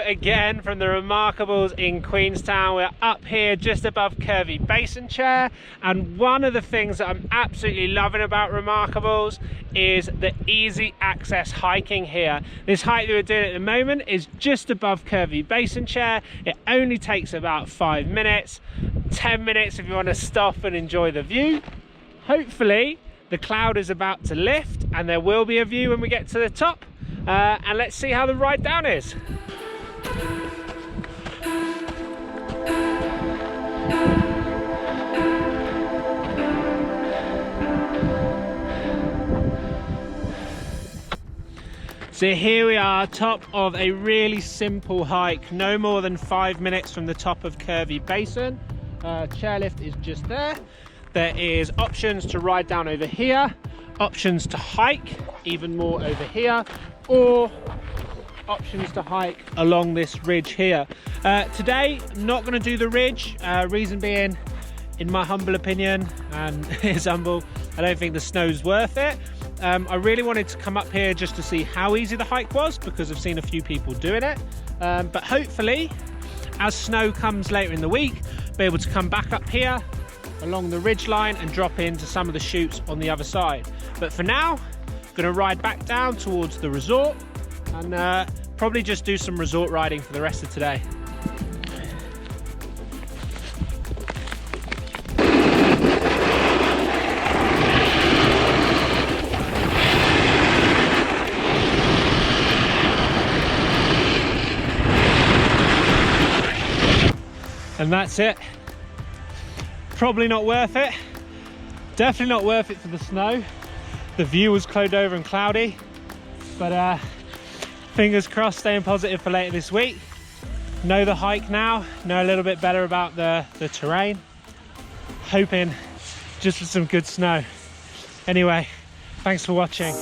again from the Remarkables in Queenstown. We're up here just above Curvy Basin Chair, and one of the things that I'm absolutely loving about Remarkables is the easy access hiking here. This hike that we're doing at the moment is just above Curvy Basin Chair. It only takes about 5 minutes, 10 minutes if you want to stop and enjoy the view. Hopefully the cloud is about to lift and there will be a view when we get to the top, and let's see how the ride down is. So here we are, top of a really simple hike, no more than 5 minutes from the top of Curvy Basin. Chairlift is just there. There is options to ride down over here, options to hike even more over here, or options to hike along this ridge here. Today, not going to do the ridge, reason being, in my humble opinion, and it's humble, I don't think the snow's worth it. I really wanted to come up here just to see how easy the hike was, because I've seen a few people doing it, but hopefully, as snow comes later in the week, be able to come back up here along the ridge line and drop into some of the chutes on the other side. But for now, I'm going to ride back down towards the resort and probably just do some resort riding for the rest of today. And that's it. Probably not worth it. Definitely not worth it for the snow. The view was clouded over and cloudy, but fingers crossed, staying positive for later this week. Know the hike now, know a little bit better about the terrain. Hoping just for some good snow. Anyway, thanks for watching.